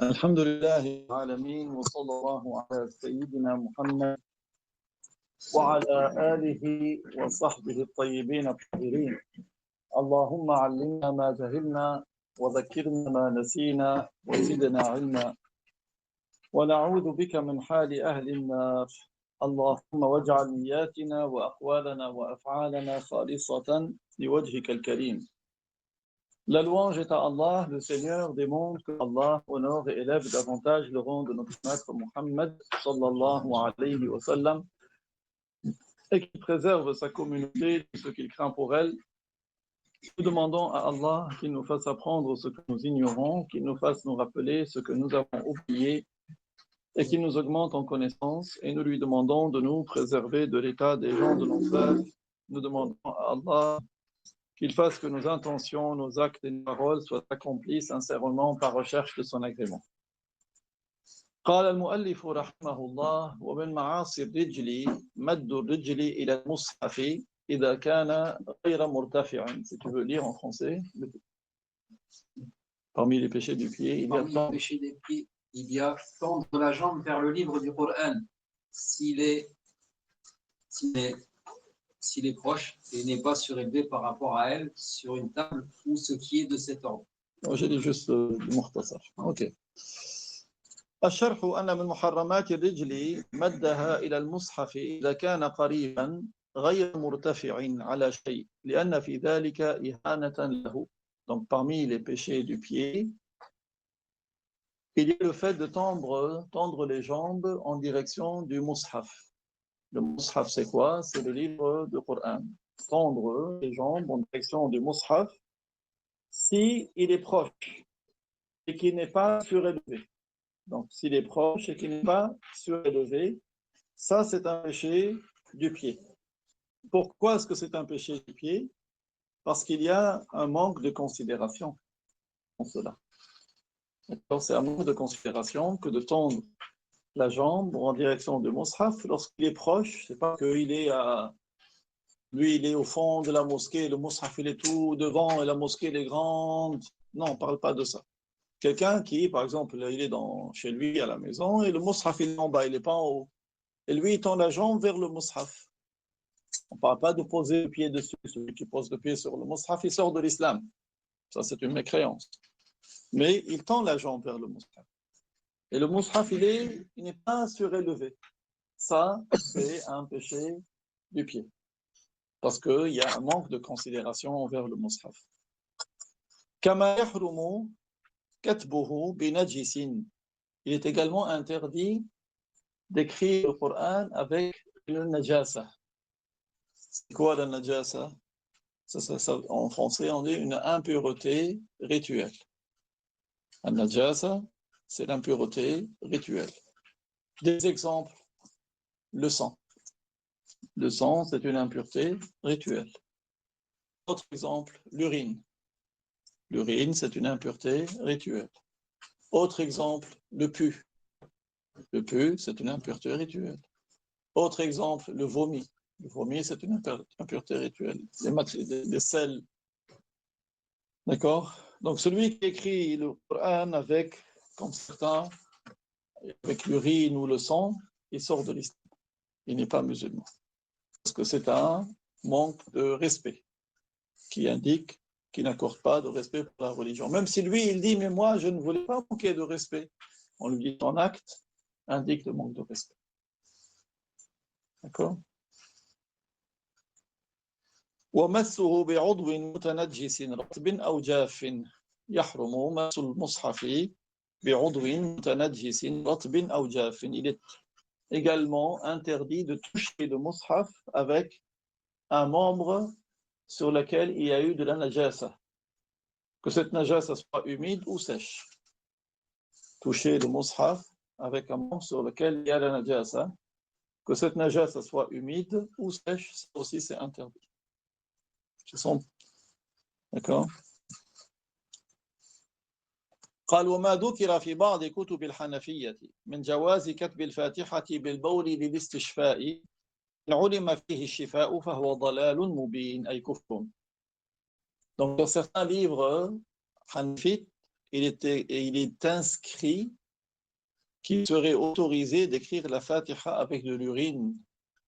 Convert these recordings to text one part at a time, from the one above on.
الحمد لله العالمين وصلى الله على سيدنا محمد وعلى آله وصحبه الطيبين الطاهرين. اللهم علمنا ما جهلنا وذكرنا ما نسينا وزدنا علما ونعوذ بك من حال أهل النار. اللهم واجعل نياتنا وأقوالنا وأفعالنا خالصة لوجهك الكريم. La louange est à Allah, le Seigneur des mondes, que Allah honore et élève davantage le rang de notre maître Muhammad sallallahu alayhi wa sallam et qui préserve sa communauté de ce qu'il craint pour elle. Nous demandons à Allah qu'il nous fasse apprendre ce que nous ignorons, qu'il nous fasse nous rappeler ce que nous avons oublié et qu'il nous augmente en connaissance, et nous lui demandons de nous préserver de l'état des gens de l'enfer. Nous demandons à Allah qu'il fasse que nos intentions, nos actes et nos paroles soient accomplis sincèrement par recherche de son agrément. قال المؤلف رحمه الله ومن معاصي الرجل مد الرجل إلى المصحف إذا كان غير مرتفع. Si tu veux lire en français, parmi les péchés du pied, il y a tendre la jambe vers le livre du Coran s'il est proche et n'est pas surélevé par rapport à elle sur une table ou ce qui est de cet ordre. J'ai dit juste le mukhtasar. Ok. الشرح أن من محرمات الرجل مدها إلى المصحف إذا كان قريبا غير مرتفع على شيء لأن في ذلك إهانة له. Donc parmi les péchés du pied, il y a le fait de tendre les jambes en direction du mushaf. Le mushaf, c'est quoi? C'est le livre du Coran. Tendre les jambes en direction du mushaf si il est proche et qu'il n'est pas surélevé. Donc, s'il est proche et qu'il n'est pas surélevé, ça, c'est un péché du pied. Pourquoi est-ce que c'est un péché du pied? Parce qu'il y a un manque de considération en cela. C'est un manque de considération que de tendre la jambe en direction du mushaf lorsqu'il est proche. C'est pas qu'il est lui, il est au fond de la mosquée, le mushaf, il est tout devant et la mosquée, elle est grande. Non, on ne parle pas de ça. Quelqu'un qui, par exemple, il est chez lui à la maison et le mushaf, il est en bas, il n'est pas en haut. Et lui, il tend la jambe vers le mushaf. On ne parle pas de poser le pied dessus. Celui qui pose le pied sur le mushaf, il sort de l'islam. Ça, c'est une mécréance. Mais il tend la jambe vers le mushaf. Et le mushaf, il n'est pas surélevé. Ça, c'est un péché du pied. Parce qu'il y a un manque de considération envers le mushaf. Kama yahrumu katbuhu binajisin. Il est également interdit d'écrire le Coran avec le najasa. C'est quoi la najasa? Ça, en français, on dit une impureté rituelle. La najasa, c'est l'impureté rituelle. Des exemples, le sang. Le sang, c'est une impureté rituelle. Autre exemple, l'urine. L'urine, c'est une impureté rituelle. Autre exemple, le pus. Le pus, c'est une impureté rituelle. Autre exemple, le vomi. Le vomi, c'est une impureté rituelle. Les sels. D'accord? Donc, celui qui écrit le Coran avec, comme certains, avec l'urine ou le sang, il sort de l'islam. Il n'est pas musulman. Parce que c'est un manque de respect qui indique qu'il n'accorde pas de respect pour la religion. Même si lui, il dit, mais moi, je ne voulais pas manquer de respect. On lui dit, ton acte indique le manque de respect. D'accord? ومسه بعضو متنجس رطب أو جاف يحرم مس المصحف بعضو متنجس رطب أو جاف. Il est également interdit de toucher le mushaf avec un membre sur lequel il y a eu de la najasa. Que cette najasa soit humide ou sèche. Toucher le mushaf avec un membre sur lequel il y a la najasa. Que cette najasa soit humide ou sèche, ça aussi c'est interdit. D'accord. قال وما ذكر في بعض كتب الحنفية من جواز كتب الفاتحة بالبول للاستشفاء إن علم فيه الشفاء فهو ضلال مبين أي كفر. Donc dans certains livres hanafites, il est inscrit qu'il serait autorisé d'écrire la Fatiha avec de l'urine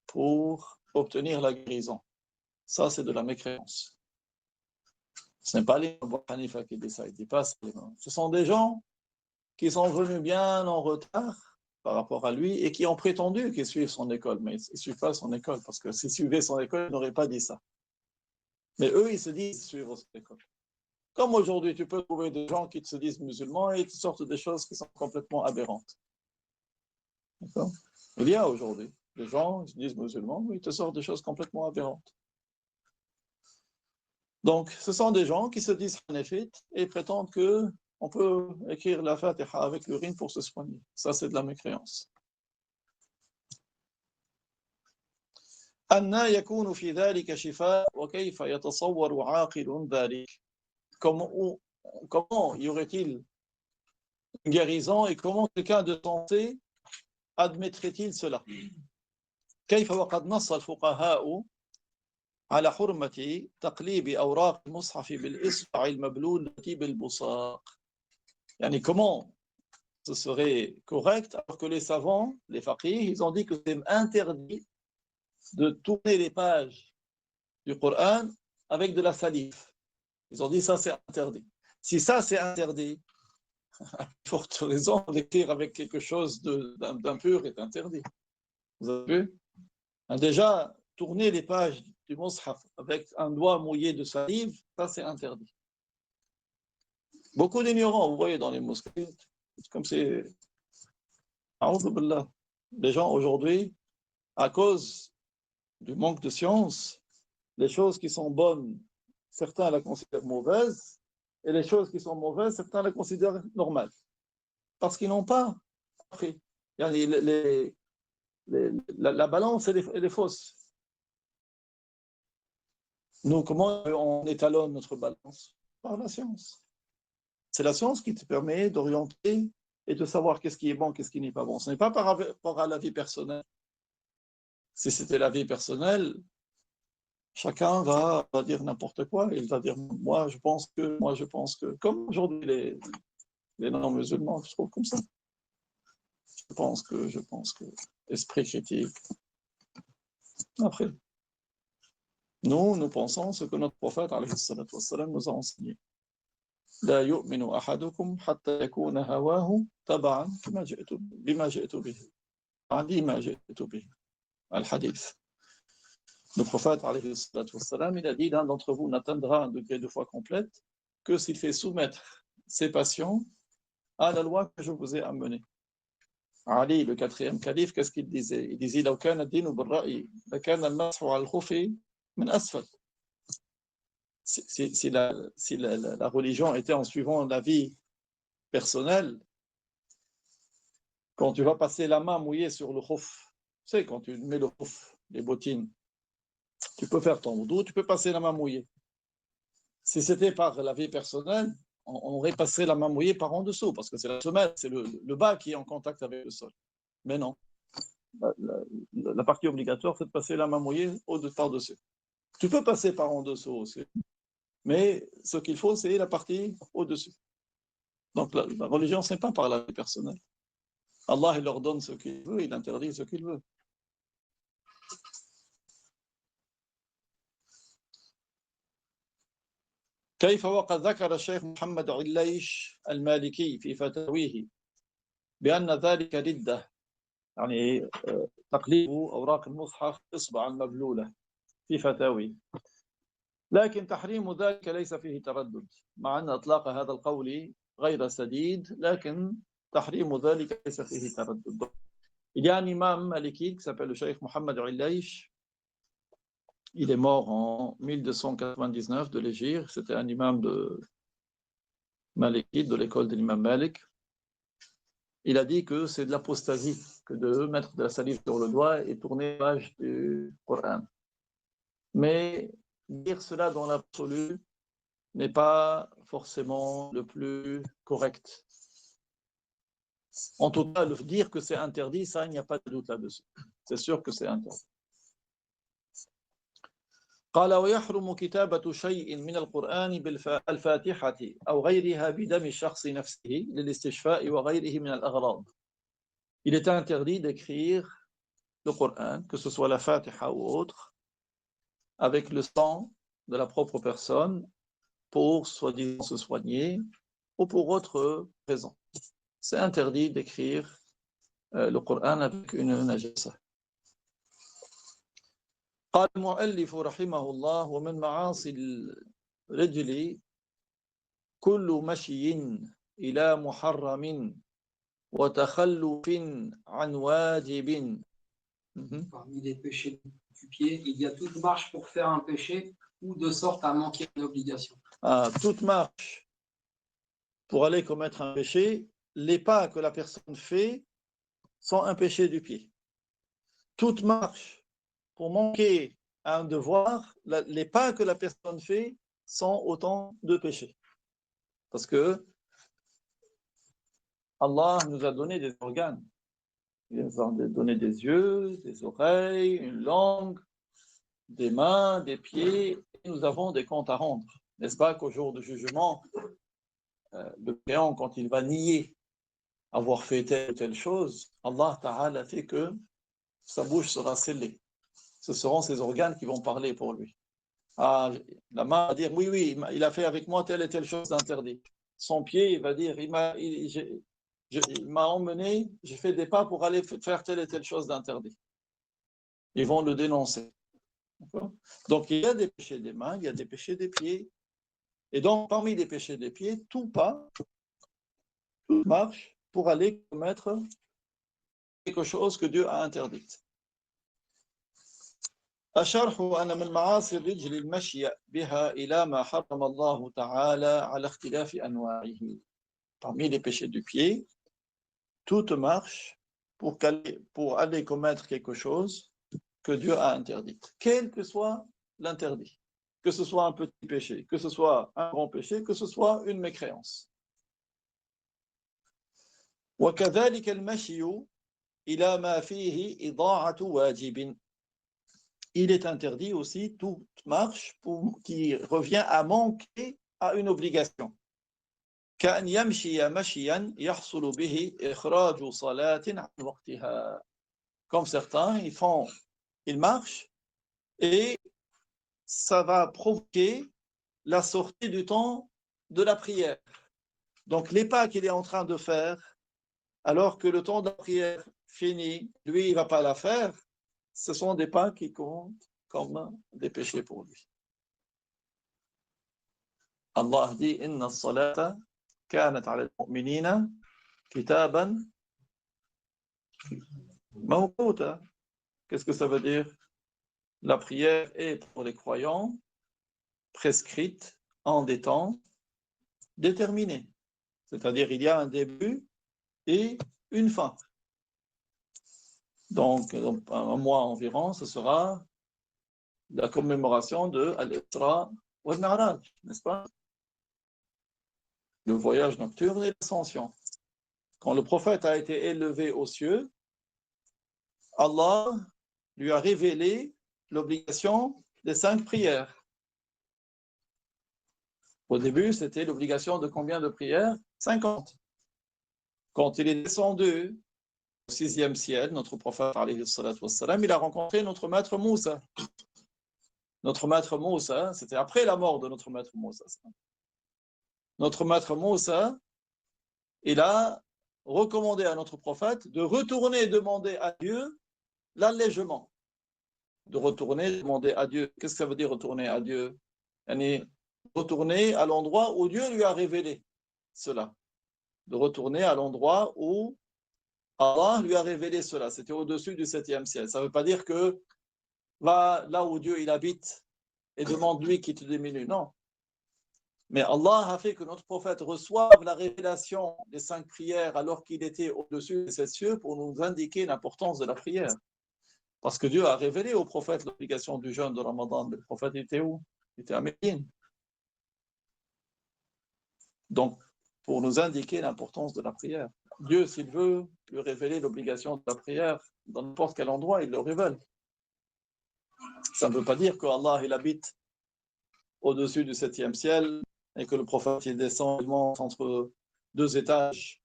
pour obtenir la guérison. Ça, c'est de la mécréance. Ce n'est pas les Abu Hanifa qui disent ça, il dit pas ça. Ce sont des gens qui sont venus bien en retard par rapport à lui et qui ont prétendu qu'ils suivent son école, mais ils ne suivent pas son école, parce que s'ils suivaient son école, ils n'auraient pas dit ça. Mais eux, ils se disent suivre son école. Comme aujourd'hui, tu peux trouver des gens qui se disent musulmans et qui sortent des choses qui sont complètement aberrantes. D'accord ? Il y a aujourd'hui des gens qui se disent musulmans, mais ils te sortent des choses complètement aberrantes. Donc, ce sont des gens qui se disent hanéfites et prétendent qu'on peut écrire la Fatiha avec l'urine pour se soigner. Ça, c'est de la mécréance. أَنَّا يَكُونُ فِي ذَلِكَ شِفَاءٌ وَكَيْفَ يَتَصَوَّرُ عَاقِلٌ ذَلِكَ. Comment y aurait-il une guérison et comment quelqu'un de sensé admettrait-il cela? كيف وقد نص الفقهاء على حرمة تقليب أوراق المصحف بالإصبع المبلولة بالبصاق. يعني comment ce serait correct alors que les savants, les faqih, ils ont dit que c'est interdit de tourner les pages du Coran avec de la salive. Ils ont dit ça c'est interdit. Si ça c'est interdit, forte raison d'écrire avec quelque chose d'impur est interdit. Vous avez vu? Déjà, tourner les pages du Mus'haf avec un doigt mouillé de salive, ça c'est interdit. Beaucoup d'ignorants, vous voyez dans les mosquées, comme c'est... Les gens aujourd'hui, à cause du manque de science, les choses qui sont bonnes, certains la considèrent mauvaise, et les choses qui sont mauvaises, certains la considèrent normale. Parce qu'ils n'ont pas appris. La balance, elle est fausse. Nous, comment on étalonne notre balance? Par la science. C'est la science qui te permet d'orienter et de savoir qu'est-ce qui est bon, qu'est-ce qui n'est pas bon. Ce n'est pas par rapport à la vie personnelle. Si c'était la vie personnelle, chacun va dire n'importe quoi. Il va dire moi je pense que, comme aujourd'hui les non-musulmans, je trouve comme ça. Je pense que, esprit critique. Après, nous pensons ce que notre prophète alayhi salatu wassalam, nous a enseigné. لا يؤمن أحدكم حتى يكون هواه تبعا بما جئت به الحديث. Le prophète alayhi salatu wassalam, il a dit l'un d'entre vous n'atteindra un degré de foi complète que s'il fait soumettre ses passions à la loi que je vous ai amenée. Ali, le quatrième calife, qu'est-ce qu'il disait? Il disait لو كان الدين بالرأي لكان المسح على الخف من أسفل. Si la religion était en suivant la vie personnelle, quand tu vas passer la main mouillée sur le khuf, tu sais, quand tu mets le khuf, les bottines, tu peux faire ton wudu, tu peux passer la main mouillée. Si c'était par la vie personnelle, on aurait passé la main mouillée par en dessous, parce que c'est la semelle, c'est le bas qui est en contact avec le sol. Mais non. La partie obligatoire, c'est de passer la main mouillée par-dessus. Tu peux passer par en dessous aussi. Mais ce qu'il faut, c'est la partie au-dessus. Donc la religion, ce n'est pas par la vie personnelle. Allah, il leur donne ce qu'il veut, il interdit ce qu'il veut. كيف وقد ذكر الشيخ محمد عليش المالكي في فتاويه بأن ذلك ردة يعني تقليب أوراق المصحف إصبعا مبلولة في فتاويه لكن تحريم ذلك ليس فيه تردد مع أن إطلاق هذا القول غير سديد لكن تحريم ذلك ليس فيه تردد. Il y a un imam maliki qui s'appelle le Cheikh Mohammed Ilaysh. Il est mort en 1299 de l'Égypte. C'était un imam de Maliki, de l'école de l'imam Malik. Il a dit que c'est de l'apostasie que de mettre de la salive sur le doigt et tourner la page du Coran. Mais dire cela dans l'absolu n'est pas forcément le plus correct. En tout cas, le dire que c'est interdit, ça, il n'y a pas de doute là-dessus. C'est sûr que c'est interdit. قال ويحرم كتابة شيء من القرآن بالفاتحة أو غيرها بدم الشخص نفسه للاستشفاء وغيره من الأغراض. Il est interdit d'écrire le Coran, que ce soit la Fatiha ou autre, avec le sang de la propre personne pour soi-disant se soigner ou pour autre raison. C'est interdit d'écrire le Coran avec une najasa. قال المؤلف رحمه الله ومن معاصي الرجل كل مشي إلى محرم وتخلف عن واجب. Parmi les péchés du pied, il y a toute marche pour faire un péché ou de sorte à manquer une obligation. Toute marche pour aller commettre un péché, les pas que la personne fait sont un péché du pied. Toute marche pour manquer à un devoir, les pas que la personne fait sont autant de péchés. Parce que Allah nous a donné des organes. Il nous a donné des yeux, des oreilles, une langue, des mains, des pieds, et nous avons des comptes à rendre. N'est-ce pas qu'au jour du jugement, le créant, quand il va nier avoir fait telle ou telle chose, Allah Ta'ala fait que sa bouche sera scellée. Ce seront ses organes qui vont parler pour lui. La main va dire, oui, il a fait avec moi telle et telle chose d'interdit. Son pied, il va dire, il m'a emmené, j'ai fait des pas pour aller faire telle et telle chose d'interdit. Ils vont le dénoncer. Donc, il y a des péchés des mains, il y a des péchés des pieds. Et donc, parmi les péchés des pieds, tout pas, tout marche pour aller commettre quelque chose que Dieu a interdit. الشرح أن من معاصي الرجل المشي بها إلى ما حرم الله تعالى على اختلاف أنواعه. Parmi les péchés du pied, toute marche pour aller commettre quelque chose que Dieu a interdit, quel que soit l'interdit, que ce soit un petit péché, que ce soit un grand péché, que ce soit une mécréance. وكذلك المشي إلى ما فيه إضاعة واجب. Il est interdit aussi toute marche qui revient à manquer à une obligation. كأن يمشي مشيا يحصل به إخراج صلاة عن وقتها. Comme certains, ils marchent et ça va provoquer la sortie du temps de la prière. Donc les pas qu'il est en train de faire, alors que le temps de la prière finit, lui, il ne va pas la faire, ce sont des pas qui comptent comme des péchés pour lui. Allah dit Inna as-salata kanat 'ala al-mu'minina kitaban mawquta. Qu'est-ce que ça veut dire? La prière est pour les croyants prescrite en des temps déterminés. C'est-à-dire il y a un début et une fin. Donc, un mois environ, ce sera la commémoration de Al-Isra wa al-Mi'raj, n'est-ce pas? Le voyage nocturne et l'ascension. Quand le prophète a été élevé aux cieux, Allah lui a révélé l'obligation des 5 prières. Au début, c'était l'obligation de combien de prières? 50. Quand il est descendu au 6e ciel, notre prophète, il a rencontré notre maître Moussa. Notre maître Moussa, c'était après la mort de notre maître Moussa. Notre maître Moussa, il a recommandé à notre prophète de retourner demander à Dieu l'allègement. De retourner demander à Dieu. Qu'est-ce que ça veut dire retourner à Dieu? Retourner à l'endroit où Dieu lui a révélé cela. De retourner à l'endroit où Allah lui a révélé cela. C'était au-dessus du 7e ciel. Ça ne veut pas dire que va là où Dieu il habite et demande-lui qu'il te diminue. Non. Mais Allah a fait que notre prophète reçoive la révélation des 5 prières alors qu'il était au-dessus des 7 cieux pour nous indiquer l'importance de la prière. Parce que Dieu a révélé au prophète l'obligation du jeûne de Ramadan. Mais le prophète était où? Il était à Médine. Donc, pour nous indiquer l'importance de la prière. Dieu, s'il veut lui révéler l'obligation de la prière dans n'importe quel endroit, il le révèle. Ça ne veut pas dire qu'Allah il habite au-dessus du 7e ciel et que le prophète il descend, il monte entre 2 étages,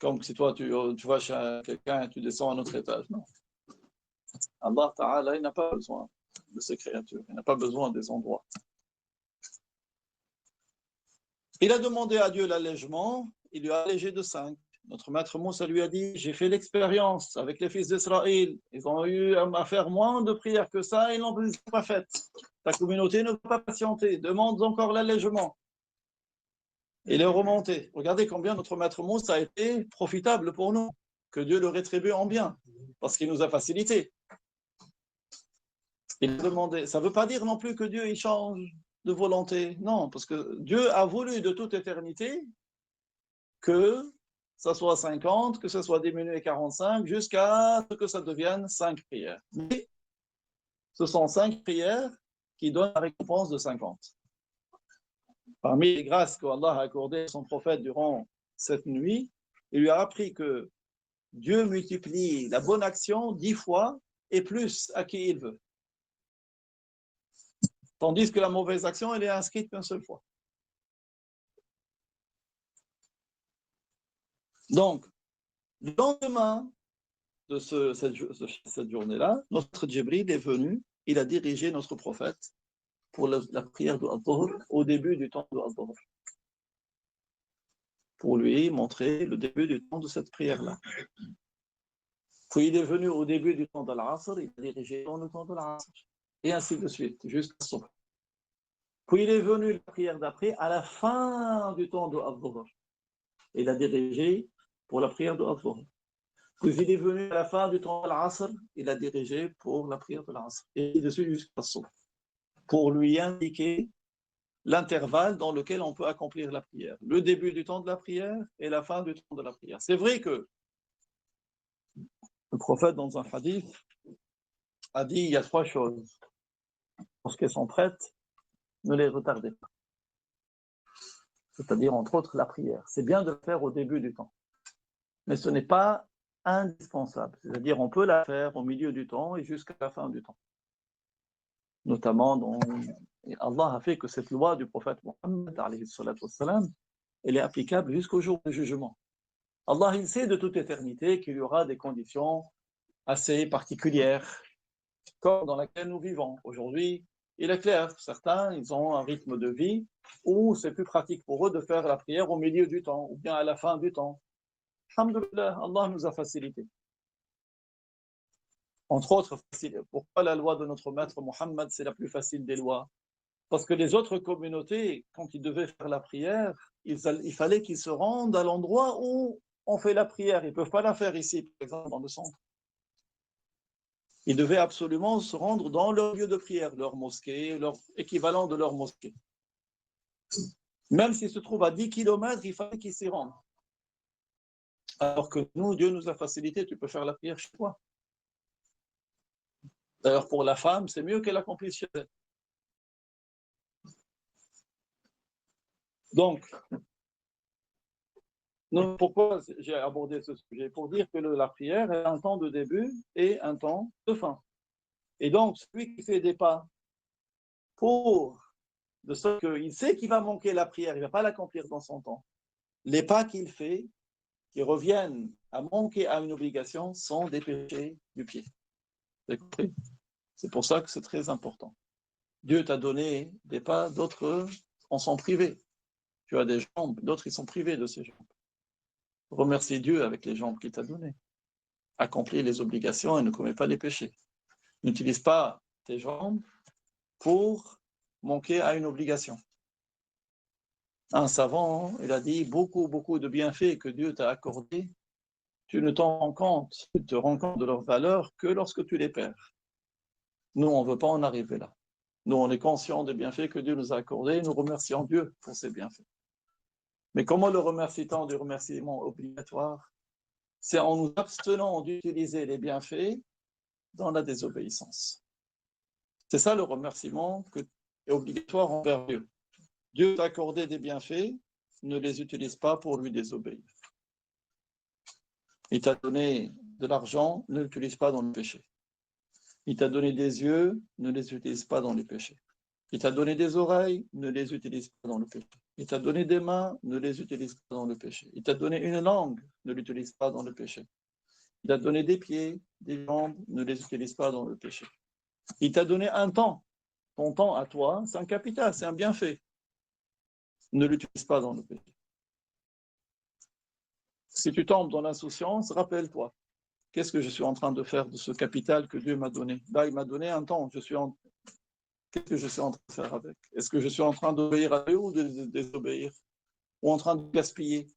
comme si toi tu vas chez quelqu'un et tu descends à un autre étage. Non. Allah Ta'ala, il n'a pas besoin de ces créatures, il n'a pas besoin des endroits. Il a demandé à Dieu l'allègement, il lui a allégé de 5. Notre maître Moussa lui a dit, j'ai fait l'expérience avec les fils d'Israël, ils ont eu à faire moins de prières que ça, ils n'ont pas fait. Ta communauté ne peut pas patienter, demande encore l'allègement. Il est remonté. Regardez combien notre maître Moussa a été profitable pour nous, que Dieu le rétribue en bien, parce qu'il nous a facilité. Il a demandé, ça ne veut pas dire non plus que Dieu il change de volonté, non, parce que Dieu a voulu de toute éternité que ça soit 50, que ça soit diminué 45, jusqu'à ce que ça devienne 5 prières. Mais ce sont 5 prières qui donnent la récompense de 50. Parmi les grâces qu'Allah a accordées à son prophète durant cette nuit, il lui a appris que Dieu multiplie la bonne action 10 fois et plus à qui il veut. Tandis que la mauvaise action, elle est inscrite qu'une seule fois. Donc, le lendemain de cette journée-là, notre Djibril est venu, il a dirigé notre prophète pour la prière de Al-Dhuhr au début du temps de Al-Dhuhr, pour lui montrer le début du temps de cette prière-là. Puis il est venu au début du temps de l'Asr, il a dirigé dans le temps de l'Asr, et ainsi de suite, jusqu'à son. Puis il est venu la prière d'après à la fin du temps de Al-Dhuhr. Il a dirigé pour la prière de Al-Dhuhr. Puis il est venu à la fin du temps de l'Asr, il a dirigé pour la prière de l'Asr. Et de suite jusqu'à son. Pour lui indiquer l'intervalle dans lequel on peut accomplir la prière. Le début du temps de la prière et la fin du temps de la prière. C'est vrai que le prophète, dans un hadith, a dit il y a 3 choses. Lorsqu'elles sont prêtes, ne les retardez pas. C'est-à-dire, entre autres, la prière. C'est bien de le faire au début du temps. Mais ce n'est pas indispensable. C'est-à-dire, on peut la faire au milieu du temps et jusqu'à la fin du temps. Notamment, Allah a fait que cette loi du prophète Mohammed, elle est applicable jusqu'au jour du jugement. Allah, il sait de toute éternité qu'il y aura des conditions assez particulières, comme dans laquelle nous vivons. Aujourd'hui, il est clair, certains, ils ont un rythme de vie où c'est plus pratique pour eux de faire la prière au milieu du temps, ou bien à la fin du temps. Alhamdulillah, Allah nous a facilité. Entre autres, pourquoi la loi de notre maître Mohammed, c'est la plus facile des lois? Parce que les autres communautés, quand ils devaient faire la prière, il fallait qu'ils se rendent à l'endroit où on fait la prière. Ils ne peuvent pas la faire ici, par exemple, dans le centre. Ils devaient absolument se rendre dans leur lieu de prière, leur mosquée, leur équivalent de leur mosquée. Même s'ils se trouvent à 10 km, il fallait qu'ils s'y rendent. Alors que nous, Dieu nous a facilité, tu peux faire la prière chez toi. D'ailleurs, pour la femme, c'est mieux qu'elle accomplisse chez elle. Donc, pourquoi j'ai abordé ce sujet? Pour dire que la prière est un temps de début et un temps de fin. Et donc, celui qui fait des pas de sorte qu'il sait qu'il va manquer la prière, il ne va pas l'accomplir dans son temps. Les pas qu'il fait, qui reviennent à manquer à une obligation, sont des péchés du pied. Vous avez compris? C'est pour ça que c'est très important. Dieu t'a donné des pas, d'autres en sont privés. Tu as des jambes, d'autres ils sont privés de ces jambes. Remercie Dieu avec les jambes qu'il t'a données. Accomplis les obligations et ne commets pas les péchés. N'utilise pas tes jambes pour manquer à une obligation. Un savant, il a dit, beaucoup de bienfaits que Dieu t'a accordés, tu ne t'en rends compte, tu te rends compte de leur valeur que lorsque tu les perds. Nous, on ne veut pas en arriver là. Nous, on est conscients des bienfaits que Dieu nous a accordés et nous remercions Dieu pour ces bienfaits. Mais comment le remercie-t-on du remerciement obligatoire? C'est en nous abstenant d'utiliser les bienfaits dans la désobéissance. C'est ça le remerciement qui est obligatoire envers Dieu. Dieu t'a accordé des bienfaits, ne les utilise pas pour lui désobéir. Il t'a donné de l'argent, ne l'utilise pas dans le péché. Il t'a donné des yeux, ne les utilise pas dans les péchés. Il t'a donné des oreilles, ne les utilise pas dans le péché. Il t'a donné des mains, ne les utilise pas dans le péché. Il t'a donné une langue, ne l'utilise pas dans le péché. Il t'a donné des pieds, des jambes, ne les utilise pas dans le péché. Il t'a donné un temps. Ton temps à toi, c'est un capital, c'est un bienfait. Ne l'utilise pas dans le péché. Si tu tombes dans l'insouciance, rappelle-toi, qu'est-ce que je suis en train de faire de ce capital que Dieu m'a donné? Là, il m'a donné un temps. Qu'est-ce que je suis en train de faire avec? Est-ce que je suis en train d'obéir à Dieu ou de désobéir? Ou en train de gaspiller?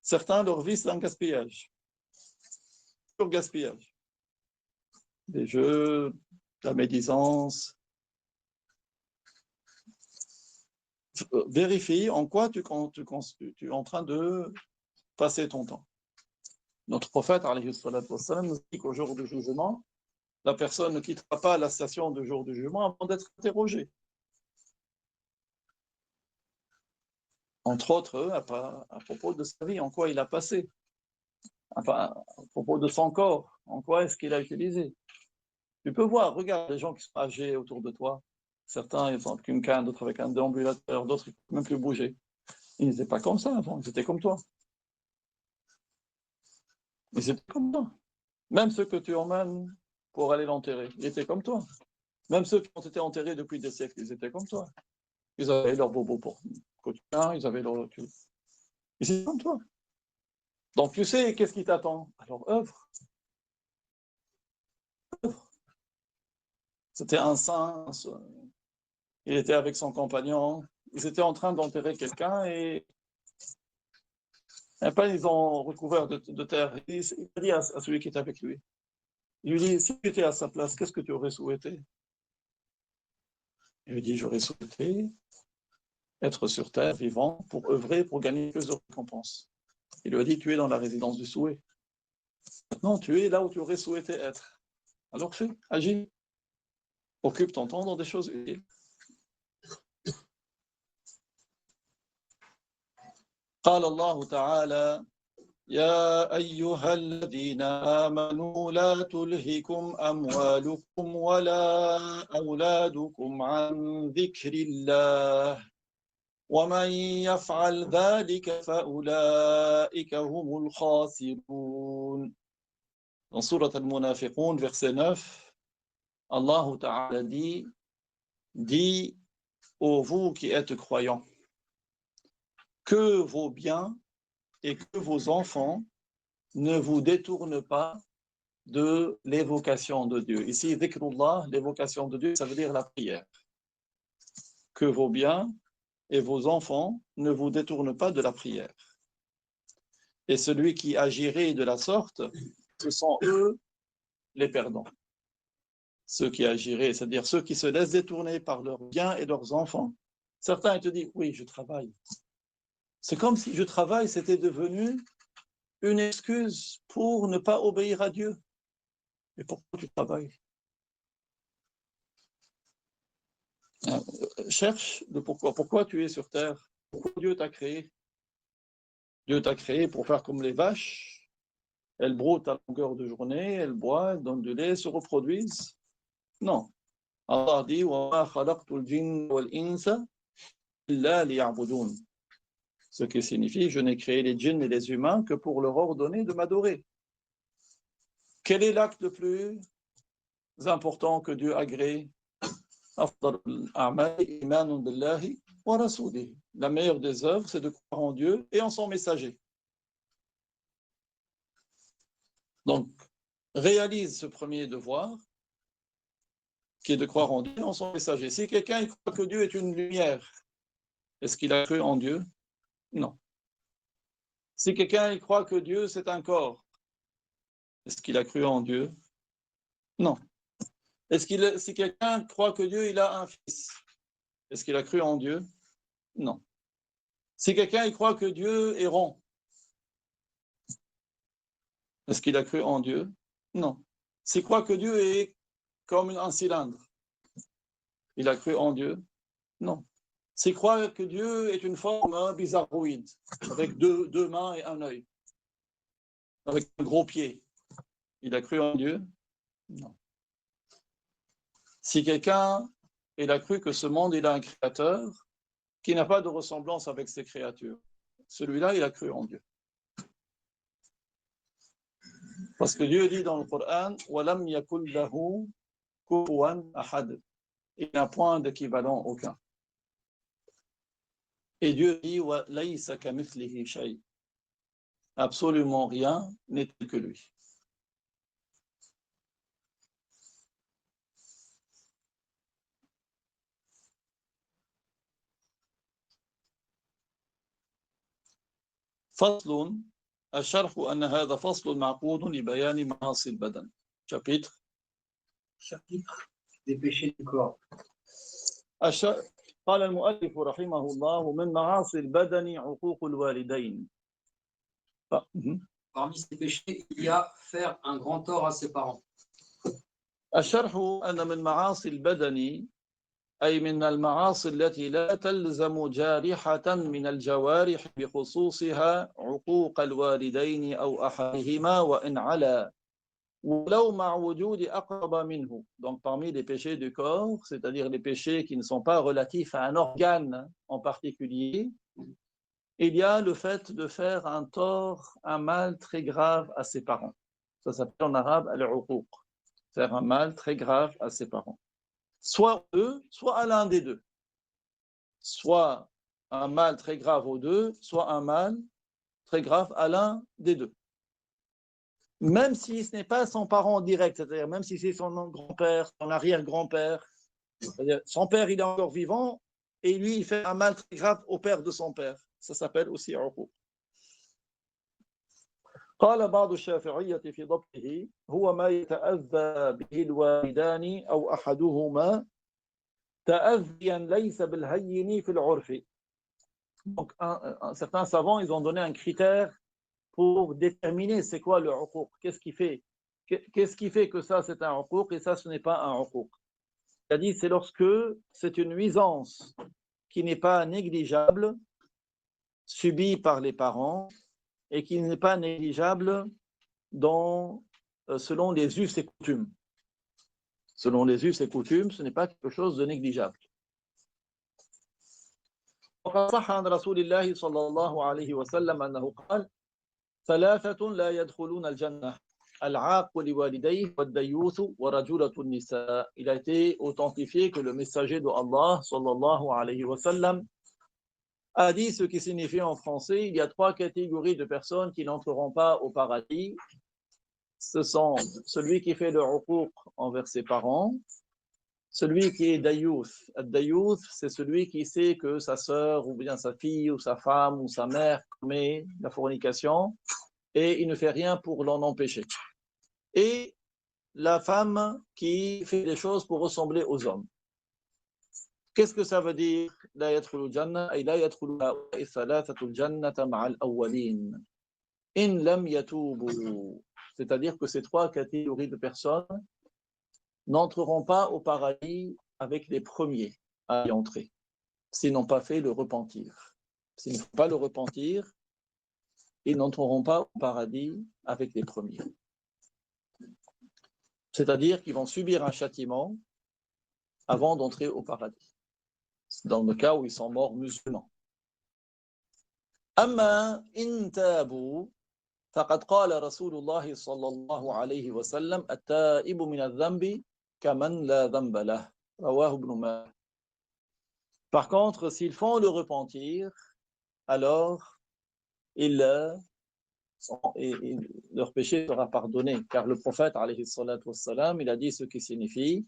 Certains, leur vie, c'est un gaspillage. Pur gaspillage. Des jeux, la médisance. Vérifie en quoi tu es en train de passer ton temps. Notre prophète, alayhi salatu wassalam, nous dit qu'au jour du jugement, la personne ne quittera pas la station du jour du jugement avant d'être interrogée. Entre autres, à propos de sa vie, en quoi il a passé. Enfin, à propos de son corps, en quoi est-ce qu'il a utilisé. Tu peux voir, regarde les gens qui sont âgés autour de toi. Certains, ils ont qu'une canne, d'autres avec un déambulateur, d'autres, ils ne peuvent même plus bouger. Ils n'étaient pas comme ça avant, ils étaient comme toi. Ils étaient comme toi. Même ceux que tu emmènes pour aller l'enterrer, ils étaient comme toi. Même ceux qui ont été enterrés depuis des siècles, ils étaient comme toi. Ils avaient leur bobo pour quotidien, ils avaient leur... Ils étaient comme toi. Donc tu sais, qu'est-ce qui t'attend? Alors œuvre. C'était un saint, il était avec son compagnon, ils étaient en train d'enterrer quelqu'un et après ils ont recouvert de terre. Il a dit à celui qui était avec lui, il lui dit, si tu étais à sa place, qu'est-ce que tu aurais souhaité? Il lui dit, j'aurais souhaité être sur terre, vivant, pour œuvrer, pour gagner plus de récompenses. Il lui a dit, tu es dans la résidence du souhait. Maintenant, tu es là où tu aurais souhaité être. Alors fais, agis. Occupe ton temps dans des choses utiles. قال الله تعالى يا أيها الذين آمنوا لا تلهكم أموالكم ولا أولادكم عن ذكر الله ومن يفعل ذلك فأولئك هم الخاسرون. Dans Surat Al-Munafiqun, verset 9, Allah Ta'ala dit ô vous qui êtes croyants, que vos biens et que vos enfants ne vous détournent pas de l'évocation de Dieu. Ici, dhikrullah, l'évocation de Dieu, ça veut dire la prière. Que vos biens et vos enfants ne vous détournent pas de la prière. Et celui qui agirait de la sorte, ce sont eux les perdants. Ceux qui agiraient, c'est-à-dire ceux qui se laissent détourner par leurs biens et leurs enfants. Certains te disent, oui, je travaille. C'est comme si je travaille, c'était devenu une excuse pour ne pas obéir à Dieu. Mais pourquoi tu travailles? Cherche le pourquoi. Pourquoi tu es sur terre? Pourquoi Dieu t'a créé? Dieu t'a créé pour faire comme les vaches. Elles broutent à longueur de journée, elles boivent, elles donnent du lait, se reproduisent. Non. Allah dit وَمَا خَلَقْتُ الْجِنَّ وَالْإِنسَ إِلَّا لِيَعْبُدُونَ. Ce qui signifie, je n'ai créé les djinns et les humains que pour leur ordonner de m'adorer. Quel est l'acte le plus important que Dieu a créé? La meilleure des œuvres, c'est de croire en Dieu et en son messager. Donc, réalise ce premier devoir, qui est de croire en Dieu et en son messager. Si quelqu'un croit que Dieu est une lumière, est-ce qu'il a cru en Dieu? Non. Si quelqu'un croit que Dieu c'est un corps, est-ce qu'il a cru en Dieu? Non. Si quelqu'un croit que Dieu il a un fils, est-ce qu'il a cru en Dieu? Non. Si quelqu'un croit que Dieu est rond, est-ce qu'il a cru en Dieu? Non. S'il croit que Dieu est comme un cylindre, il a cru en Dieu? Non. S'il croit que Dieu est une forme bizarroïde, avec deux mains et un œil, avec un gros pied, il a cru en Dieu? Non. Si quelqu'un il a cru que ce monde il a un créateur qui n'a pas de ressemblance avec ses créatures, celui-là il a cru en Dieu. Parce que Dieu dit dans le Coran وَلَمْ يَكُنْ لَهُ كُفُوًا أَحَدٌ. Il n'a point d'équivalent aucun. Et Dieu dit وَلَيْسَ كَمِثْلِهِ شَيْءٌ. Absolument rien n'est tel que lui. فصل الشرح أن هذا فصل معقود لبيان معاصي البدن. Chapitre des péchés du corps. قال المؤلف رحمه الله ومن معاصي البدن عقوق الوالدين. Parmi ces péchés, il y a faire un grand tort à ses parents. الشرح أن من معاصي البدن أي من المعاصي التي لا تلزم جارحة من الجوارح بخصوصها عقوق الوالدين أو أحدهما وإن علا ولو مع وجود أقرب منه. Donc parmi les péchés du corps, c'est-à-dire les péchés qui ne sont pas relatifs à un organe en particulier, il y a le fait de faire un tort, un mal très grave à ses parents. Ça s'appelle en arabe al-uquq, faire un mal très grave à ses parents. Soit eux, soit à l'un des deux. Soit un mal très grave aux deux, soit un mal très grave à l'un des deux. Même si ce n'est pas son parent direct, c'est-à-dire même si c'est son grand-père, son arrière-grand-père, c'est-à-dire son père il est encore vivant et lui il fait un mal très grave au père de son père. Ça s'appelle aussi uquq. قال بعض الشافعية في ضبطه هو ما يتأذى به الوالدان أو أحدهما تأذيا ليس بالهين في العرف. Donc certains savants ils ont donné un critère pour déterminer c'est quoi le uquq, qu'est-ce qui fait que ça c'est un uquq et ça ce n'est pas un uquq. C'est-à-dire c'est lorsque c'est une nuisance qui n'est pas négligeable subie par les parents et qui n'est pas négligeable selon les us et coutumes. Selon les us et coutumes, ce n'est pas quelque chose de négligeable. وقد صح عن رسول الله صلى الله عليه وسلم أنه قال ثلاثة لا يدخلون الجنة العاق لوالديه والديوث ورجولة النساء. Il a été authentifié que le messager de Allah صلى الله عليه وسلم a dit ce qui signifie en français il y a trois catégories de personnes qui n'entreront pas au paradis. Ce sont celui qui fait le uquq envers ses parents, celui qui est dayouth. Dayouth, c'est celui qui sait que sa sœur ou bien sa fille ou sa femme ou sa mère commet la fornication et il ne fait rien pour l'en empêcher. Et la femme qui fait des choses pour ressembler aux hommes. Qu'est-ce que ça veut dire لا يدخل الجنة أي لا يدخل هؤلاء الثلاثة الجنة مع الأولين إن لم يتوبوا. C'est-à-dire que ces trois catégories de personnes n'entreront pas au paradis avec les premiers à y entrer, s'ils n'ont pas fait le repentir. S'ils ne font pas le repentir, ils n'entreront pas au paradis avec les premiers. C'est-à-dire qu'ils vont subir un châtiment avant d'entrer au paradis, dans le cas où ils sont morts musulmans. أما إن تابوا فقد قال رسول الله صلى الله عليه وسلم التائب من الذنب كمن لا ذنب له رواه ابن ماجه. Par contre, s'ils font le repentir, alors leur péché sera pardonné, car le prophète alayhi salatu wassalam, il a dit ce qui signifie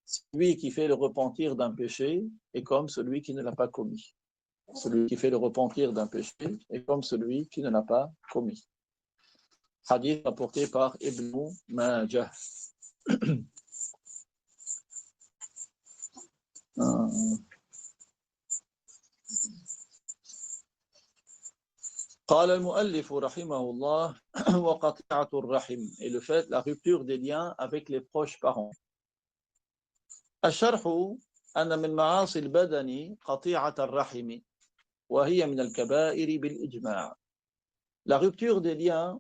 celui qui fait le repentir d'un péché est comme celui qui ne l'a pas commis. Celui qui fait le repentir d'un péché est comme celui qui ne l'a pas commis. Hadith rapporté par Ibn Majah. قال المؤلف رحمه الله وقطيعة الرحم, et le fait la rupture des liens avec les proches parents. الشرح أن من معاصي البدن قطيعة الرحم وهي من الكبائر بالإجماع. La rupture des liens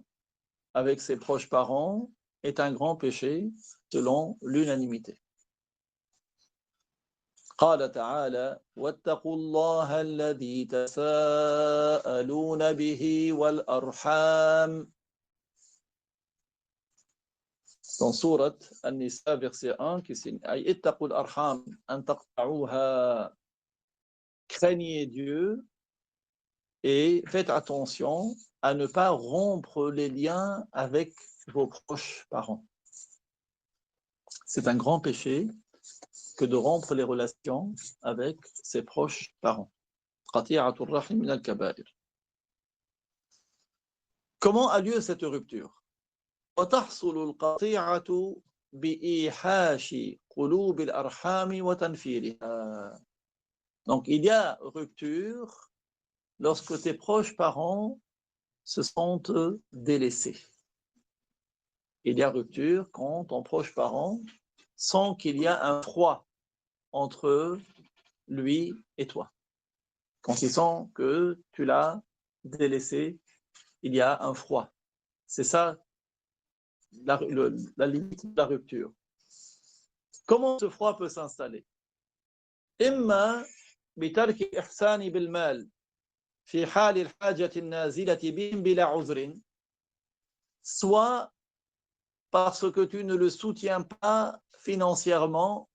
avec ses proches parents est un grand péché selon l'unanimité. قال تعالى واتقوا الله الذي تساءلون به والأرحام. Dans Surat An-Nisa, verset 1, qui signifie أي اتقوا الأرحام أن تقطعوها. Craignez Dieu et faites attention à ne pas rompre les liens avec vos proches parents. C'est un grand péché que de rompre les relations avec ses proches parents. Qati'atul rahim min al-kaba'ir. Comment a lieu cette rupture? وتحصل القطيعة بإيحاش قلوب الأرحام وتنفيرها. Donc il y a rupture lorsque tes proches parents se sentent délaissés. Il y a rupture quand ton proche parent sent qu'il y a un froid entre lui et toi. Quand il sent que tu l'as délaissé, il y a un froid. C'est ça la limite de la rupture. Comment ce froid peut s'installer? إما بترك الإحسان بالمال في حال الحاجة النازلة بهم بلا عذر. Soit parce que tu ne le soutiens pas financièrement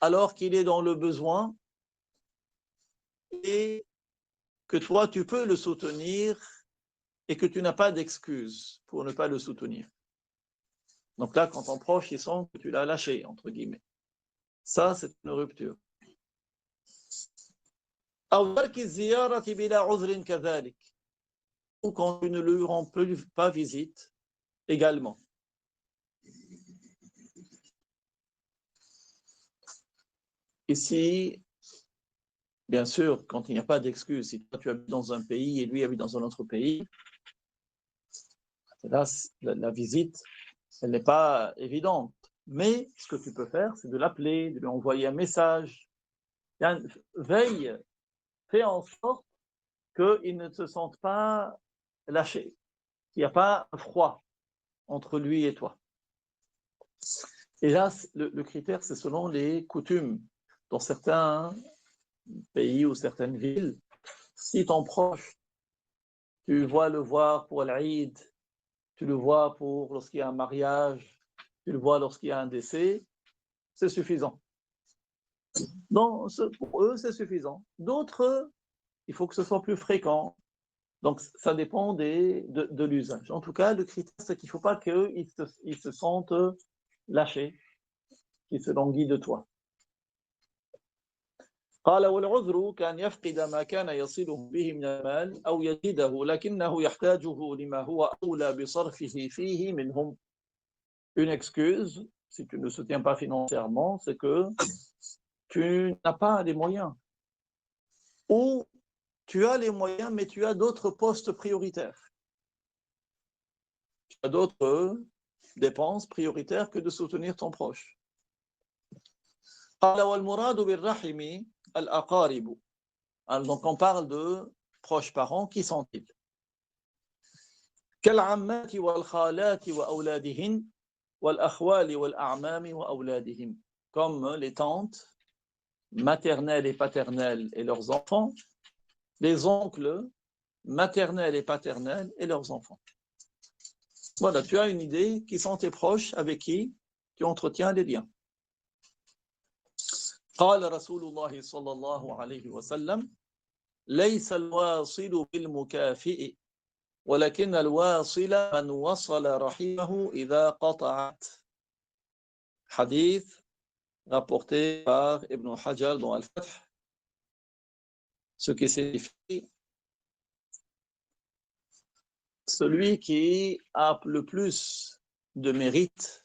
alors qu'il est dans le besoin et que toi tu peux le soutenir et que tu n'as pas d'excuse pour ne pas le soutenir. Donc là, quand ton proche il sent que tu l'as lâché, entre guillemets, ça c'est une rupture. أو ترك الزيارة بلا عذر كذلك. Ou quand tu ne lui rends pas visite également. Ici, bien sûr, quand il n'y a pas d'excuse, si toi tu habites dans un pays et lui habite dans un autre pays, là, la visite, elle n'est pas évidente. Mais ce que tu peux faire, c'est de l'appeler, de lui envoyer un message. Veille, fais en sorte qu'il ne se sente pas lâché, qu'il n'y a pas un froid entre lui et toi. Et là, le critère, c'est selon les coutumes. Dans certains pays ou certaines villes, si ton proche, tu vois le voir pour l'Aïd, tu le vois pour lorsqu'il y a un mariage, tu le vois lorsqu'il y a un décès, c'est suffisant. Donc, pour eux, c'est suffisant. D'autres, il faut que ce soit plus fréquent. Donc, ça dépend de l'usage. En tout cas, le critère, c'est qu'il ne faut pas qu'ils se sentent lâchés, qu'ils se languissent de toi. قال والعذر كان يفقد ما كان يصله به من المال أو يزيده لكنه يحتاجه لما هو أولى بصرفه فيه منهم. Une excuse, si tu ne soutiens pas financièrement, c'est que tu n'as pas les moyens. Ou tu as les moyens, mais tu as d'autres postes prioritaires. Tu as d'autres dépenses prioritaires que de soutenir ton proche. قال والمراد بالرحم الأقارب. Donc on parle de proches parents, qui sont-ils? كالعمات والخالات وأولادهن والأخوال والأعمام وأولادهم. Comme les tantes maternelles et paternelles et leurs enfants, les oncles maternels et paternels et leurs enfants. Voilà, tu as une idée qui sont tes proches avec qui tu entretiens les liens. قال رسول الله صلى الله عليه وسلم ليس الواصل بالمكافئ ولكن الواصل من وصل رحمه إذا قطعت. Hadith rapporté par Ibn Hajar dans Al-Fath, ce qui signifie celui qui a le plus de mérite,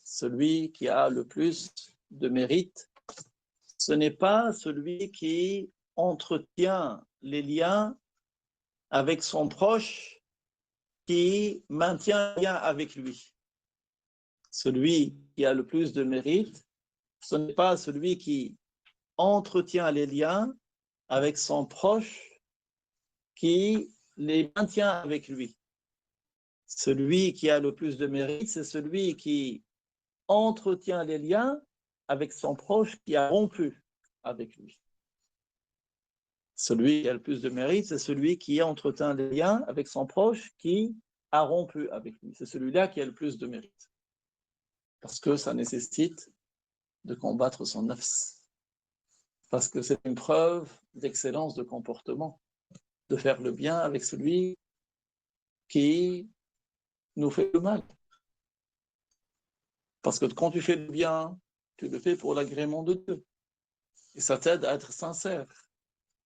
celui qui a le plus de mérite, ce n'est pas celui qui entretient les liens avec son proche, qui maintient un lien avec lui. Celui qui a le plus de mérite, ce n'est pas celui qui entretient les liens avec son proche, qui les maintient avec lui. Celui qui a le plus de mérite, c'est celui qui entretient les liens avec son proche qui a rompu avec lui. Celui qui a le plus de mérite, c'est celui qui entretient des liens avec son proche qui a rompu avec lui. C'est celui-là qui a le plus de mérite. Parce que ça nécessite de combattre son nafs. Parce que c'est une preuve d'excellence de comportement, de faire le bien avec celui qui nous fait le mal. Parce que quand tu fais le bien, tu le fais pour l'agrément de Dieu. Et ça t'aide à être sincère.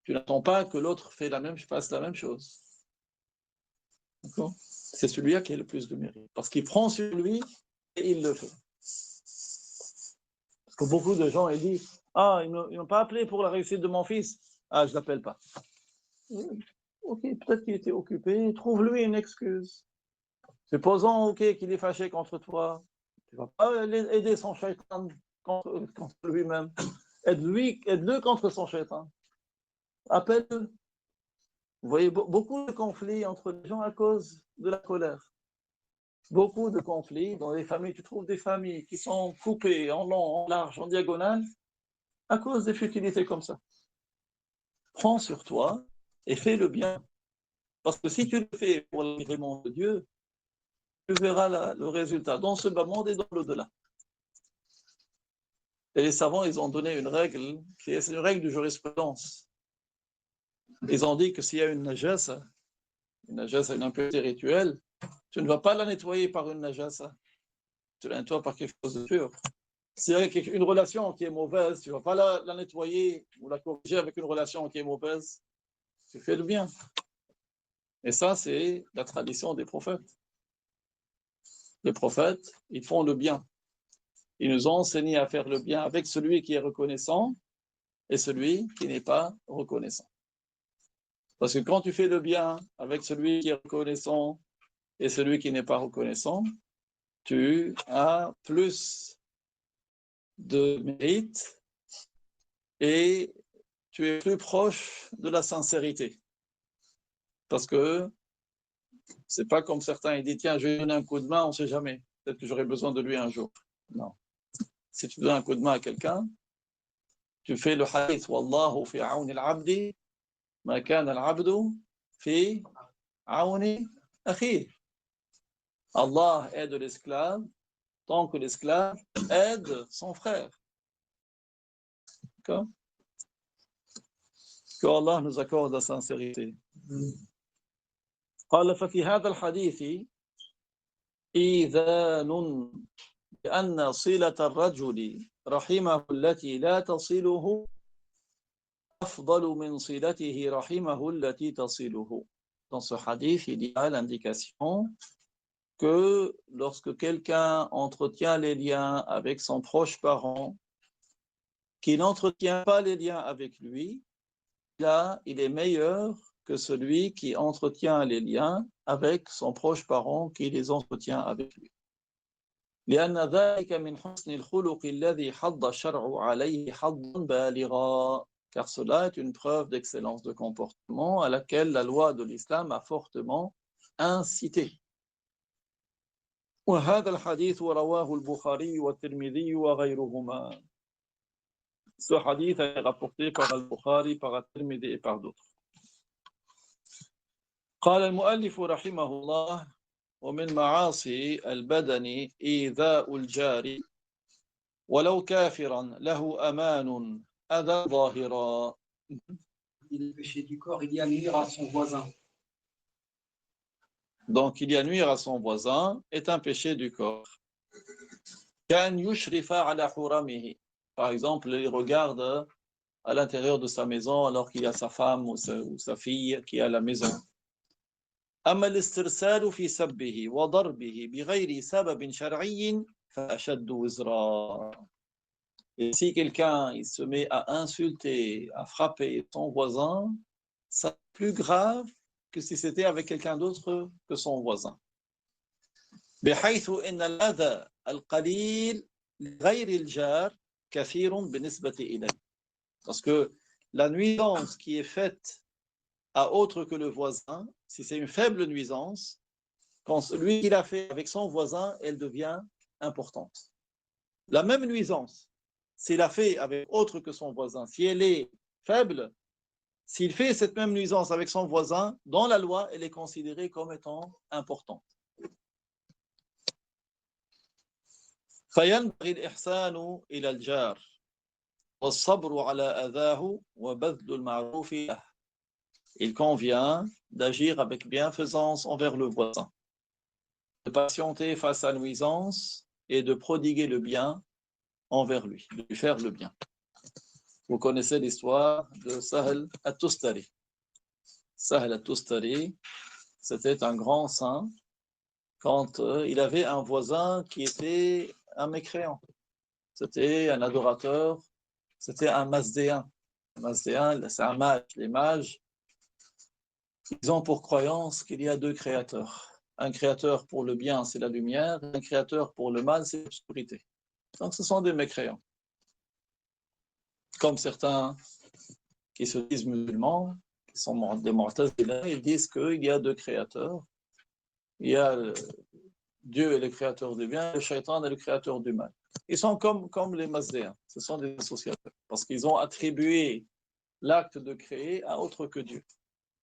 Tu n'attends pas que l'autre fasse la même chose. D'accord ? C'est celui-là qui a le plus de mérite. Parce qu'il prend sur lui et il le fait. Parce que beaucoup de gens ils disent « Ah, ils ne m'ont pas appelé pour la réussite de mon fils. Ah, je ne l'appelle pas. » Ok, peut-être qu'il était occupé. Trouve-lui une excuse. Supposons qu'il est fâché contre toi. Tu ne vas pas aider son shaitan contre lui-même. Aide-le contre son shaitan. Appelle-le. Vous voyez beaucoup de conflits entre les gens à cause de la colère. Beaucoup de conflits dans les familles. Tu trouves des familles qui sont coupées en long, en large, en diagonale, à cause des futilités comme ça. Prends sur toi et fais le bien. Parce que si tu le fais pour l'agrément de Dieu, tu verras le résultat dans ce bas monde et dans l'au-delà. Et les savants, ils ont donné une règle, qui est une règle de jurisprudence. Ils ont dit que s'il y a une najasa, une impureté rituelle, tu ne vas pas la nettoyer par une najasa. Tu la nettoies par quelque chose de pur. S'il y a une relation qui est mauvaise, tu ne vas pas la nettoyer ou la corriger avec une relation qui est mauvaise. Tu fais le bien. Et ça, c'est la tradition des prophètes. Les prophètes, ils font le bien. Ils nous ont enseigné à faire le bien avec celui qui est reconnaissant et celui qui n'est pas reconnaissant. Parce que quand tu fais le bien avec celui qui est reconnaissant et celui qui n'est pas reconnaissant, tu as plus de mérite et tu es plus proche de la sincérité. Parce que c'est pas comme certains, ils disent tiens, je vais donner un coup de main, on ne sait jamais. Peut-être que j'aurai besoin de lui un jour. Non. Si tu donnes un coup de main à quelqu'un, tu fais le hadith wallahu fi aouni al-abdi ma kana al-abdu fi aouni akhi. Allah aide l'esclave tant que l'esclave aide son frère. D'accord? qu'Allah nous accorde la sincérité. قال ففي هذا الحديث إيذان بأن صلة الرجل رحمه التي لا تصله أفضل من صلته رحمه التي تصله. Dans ce hadith, il y a l'indication que lorsque quelqu'un entretient les liens avec son proche parent, qui n'entretient pas les liens avec lui, là, il est meilleur que celui qui entretient les liens avec son proche parent qui les entretient avec lui. لأن ذلك من حسن الخلق الذي حض الشرع عليه حضا بالغا. Car cela est une preuve d'excellence de comportement à laquelle la loi de l'islam a fortement incité. وهذا الحديث رواه البخاري والترمذي وغيرهما. Ce hadith est rapporté par Al-Bukhari, par Al-Tirmidhi et par d'autres. قال المؤلف رحمه الله ومن معاصي البدن إيذاء الجار ولو كافرا له أمان أذى ظاهرا. Il est péché du corps, il y a nuire à son voisin. Donc il y a nuire à son voisin est un péché du corps. كأن يشرف على حرمه. Par exemple, il regarde à l'intérieur de sa maison alors qu'il y a sa femme ou sa fille qui est à la maison. أما الاسترسال في سبه وضربه بغير سبب شرعي فأشد وزرا. Et si quelqu'un il se met à insulter, à frapper son voisin, c'est plus grave que si c'était avec quelqu'un d'autre que son voisin. بحيث إن الأذى القليل غير الجار كثير بالنسبة إليه. Parce que la nuisance qui est faite à autre que le voisin, si c'est une faible nuisance, quand celui qui l'a fait avec son voisin, elle devient importante. La même nuisance, s'il a fait avec autre que son voisin, si elle est faible, s'il fait cette même nuisance avec son voisin, dans la loi, elle est considérée comme étant importante. فينبغي الإحسان إلى الجار والصبر على أذاه وبذل المعروف له. Il convient d'agir avec bienfaisance envers le voisin, de patienter face à la nuisance et de prodiguer le bien envers lui, de lui faire le bien. Vous connaissez l'histoire de Sahl at-Tustari. Sahl at-Tustari, c'était un grand saint quand il avait un voisin qui était un mécréant. C'était un adorateur, c'était un mazdéen. Un mazdéen, c'est un mage. Les mages, ils ont pour croyance qu'il y a deux créateurs. Un créateur pour le bien, c'est la lumière, un créateur pour le mal, c'est l'obscurité. Donc ce sont des mécréants. Comme certains qui se disent musulmans, qui sont des Mu'tazila, ils disent qu'il y a deux créateurs. Il y a Dieu est le créateur du bien, le shaitan est le créateur du mal. Ils sont comme les Mazdéens, ce sont des associateurs, parce qu'ils ont attribué l'acte de créer à autre que Dieu.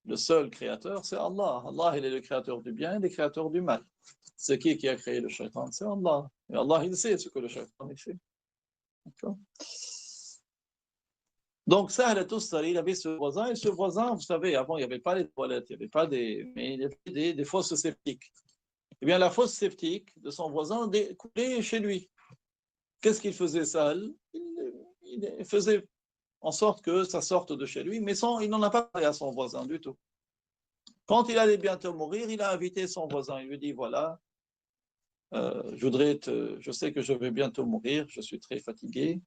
Le seul créateur, c'est Allah. Allah, il est le créateur du bien et le créateur du mal. C'est qui a créé le shaitan? C'est Allah. Et Allah, il sait ce que le shaitan fait. D'accord? Donc, Sahl at-Tustari, il avait ce voisin, et ce voisin, vous savez, avant, il n'y avait pas les toilettes, il n'y avait pas mais il y avait des fosses septiques. Eh bien, la fosse septique de son voisin coulait chez lui. Qu'est-ce qu'il faisait, Sahl? Il faisait en sorte que ça sorte de chez lui, mais il n'en a pas parlé à son voisin du tout. Quand il allait bientôt mourir, il a invité son voisin. Il lui dit, voilà, je sais que je vais bientôt mourir, je suis très fatigué,